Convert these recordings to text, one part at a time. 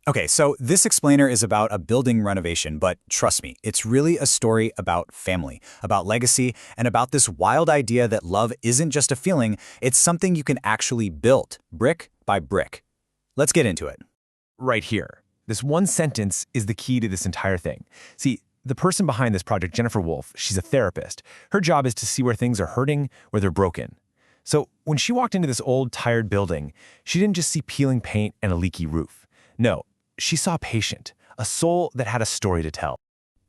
Okay, so this explainer is about a building renovation, but trust me, it's really a story about family, about legacy, and about this wild idea that love isn't just a feeling, it's something you can actually build, brick by brick. Let's get into it. Right here. This one sentence is the key to this entire thing. See, the person behind this project, Jennifer Wolfe, she's a therapist. Her job is to see where things are hurting, where they're broken. So when she walked into this old, tired building, she didn't just see peeling paint and a leaky roof. No, she saw a patient, a soul that had a story to tell.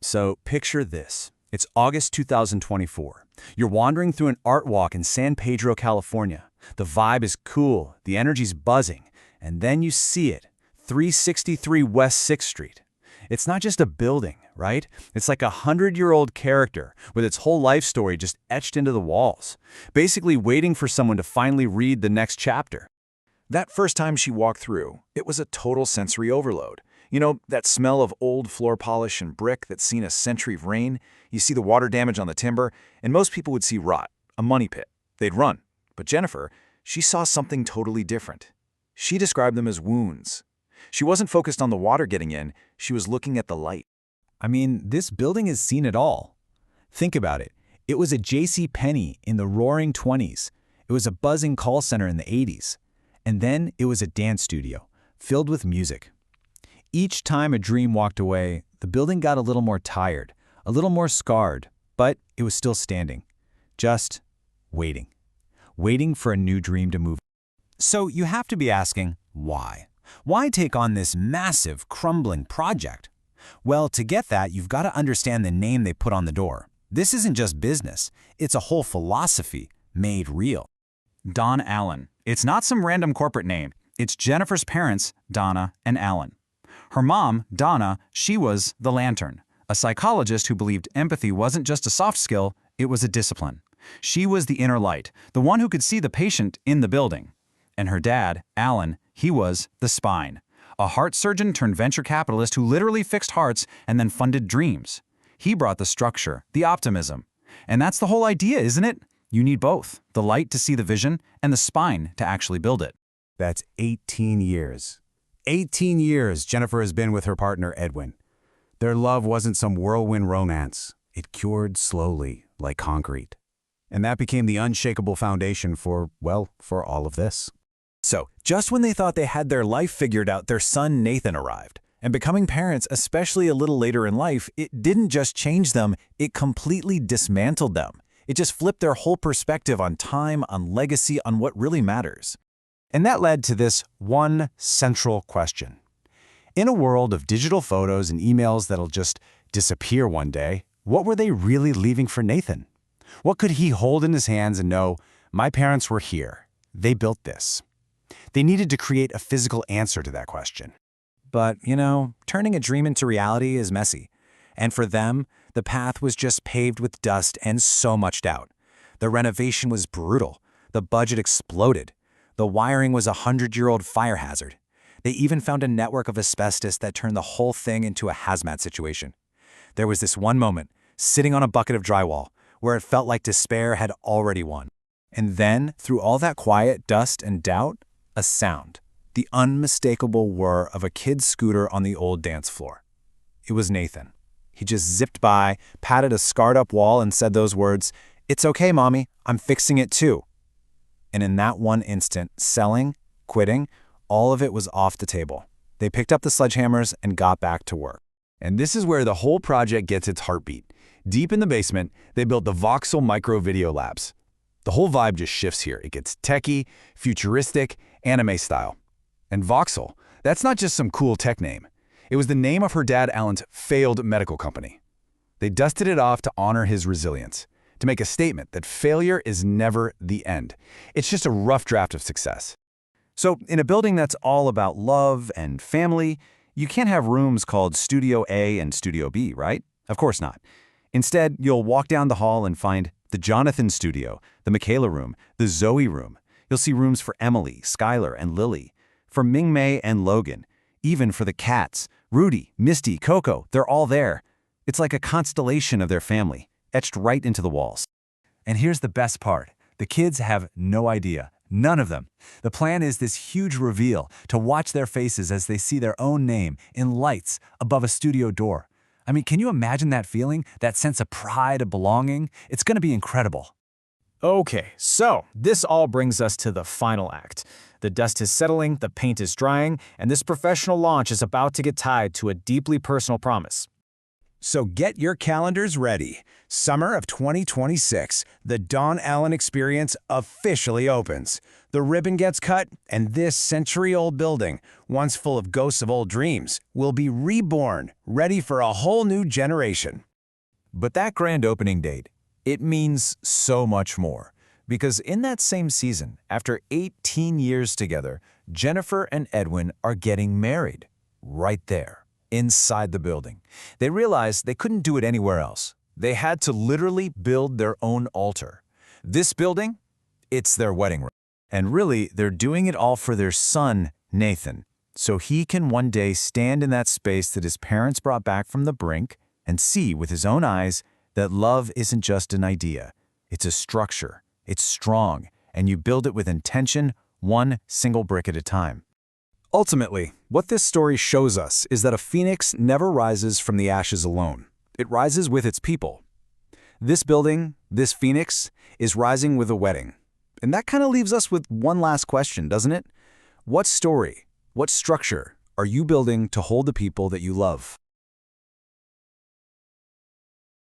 So picture this. It's August 2024. You're wandering through an art walk in San Pedro, California. The vibe is cool, the energy's buzzing, and then you see it, 363 West 6th Street. It's not just a building, right? It's like a 100-year-old character with its whole life story just etched into the walls, basically waiting for someone to finally read the next chapter. That first time she walked through, it was a total sensory overload. You know, that smell of old floor polish and brick that's seen a century of rain. You see the water damage on the timber, and most people would see rot, a money pit. They'd run. But Jennifer, she saw something totally different. She described them as wounds. She wasn't focused on the water getting in, she was looking at the light. I mean, this building has seen it all. Think about it. It was a J.C. Penney in the roaring 20s. It was a buzzing call center in the 80s. And then it was a dance studio, filled with music. Each time a dream walked away, the building got a little more tired, a little more scarred, but it was still standing. Just waiting. Waiting for a new dream to move. So you have to be asking, why? Why take on this massive, crumbling project? Well, to get that, you've got to understand the name they put on the door. This isn't just business. It's a whole philosophy made real. Donn Allan. It's not some random corporate name. It's Jennifer's parents, Donna and Allan. Her mom, Donna, she was the Lantern, a psychologist who believed empathy wasn't just a soft skill, it was a discipline. She was the inner light, the one who could see the patient in the building. And her dad, Allan, he was the spine, a heart surgeon turned venture capitalist who literally fixed hearts and then funded dreams. He brought the structure, the optimism. And that's the whole idea, isn't it? You need both, the light to see the vision and the spine to actually build it. That's 18 years. 18 years Jennifer has been with her partner, Edwin. Their love wasn't some whirlwind romance. It cured slowly, like concrete. And that became the unshakable foundation for, well, for all of this. So, just when they thought they had their life figured out, their son Nathan arrived. And becoming parents, especially a little later in life, it didn't just change them, it completely dismantled them. It just flipped their whole perspective on time, on legacy, on what really matters. And that led to this one central question. In a world of digital photos and emails that'll just disappear one day, what were they really leaving for Nathan? What could he hold in his hands and know, my parents were here, they built this? They needed to create a physical answer to that question. But, you know, turning a dream into reality is messy. And for them, the path was just paved with dust and so much doubt. The renovation was brutal. The budget exploded. The wiring was a 100-year-old fire hazard. They even found a network of asbestos that turned the whole thing into a hazmat situation. There was this one moment, sitting on a bucket of drywall, where it felt like despair had already won. And then, through all that quiet dust and doubt, a sound. The unmistakable whir of a kid's scooter on the old dance floor. It was Nathan. He just zipped by, patted a scarred-up wall and said those words, "It's okay, Mommy, I'm fixing it too." And in that one instant, selling, quitting, all of it was off the table. They picked up the sledgehammers and got back to work. And this is where the whole project gets its heartbeat. Deep in the basement, they built the Voxel micro video labs. The whole vibe just shifts here. It gets techie, futuristic, anime style. And Voxel, that's not just some cool tech name. It was the name of her dad Allan's failed medical company. They dusted it off to honor his resilience, to make a statement that failure is never the end. It's just a rough draft of success. So, in a building that's all about love and family, you can't have rooms called Studio A and Studio B, right? Of course not. Instead, you'll walk down the hall and find the Jonathan Studio, the Michaela Room, the Zoe Room. You'll see rooms for Emily, Skylar, and Lily, for Ming-Mei and Logan, even for the cats, Rudy, Misty, Coco, they're all there. It's like a constellation of their family, etched right into the walls. And here's the best part. The kids have no idea, None of them. The plan is this huge reveal to watch their faces as they see their own name in lights above a studio door. I mean, can you imagine that feeling, that sense of pride, of belonging? It's going to be incredible. Okay, so this all brings us to the final act. The dust is settling, the paint is drying, and this professional launch is about to get tied to a deeply personal promise. So get your calendars ready. Summer of 2026, the Donn Allan Experience officially opens. The ribbon gets cut, and this century-old building, once full of ghosts of old dreams, will be reborn, ready for a whole new generation. But that grand opening date, it means so much more. Because in that same season, after 18 years together, Jennifer and Edwin are getting married. Right there, inside the building. They realized they couldn't do it anywhere else. They had to literally build their own altar. This building, it's their wedding room. And really, they're doing it all for their son, Nathan, so he can one day stand in that space that his parents brought back from the brink and see with his own eyes that love isn't just an idea. It's a structure. It's strong, and you build it with intention, one single brick at a time. Ultimately, what this story shows us is that a phoenix never rises from the ashes alone. It rises with its people. This building, this phoenix, is rising with a wedding. And that kind of leaves us with one last question, doesn't it? What story, what structure are you building to hold the people that you love?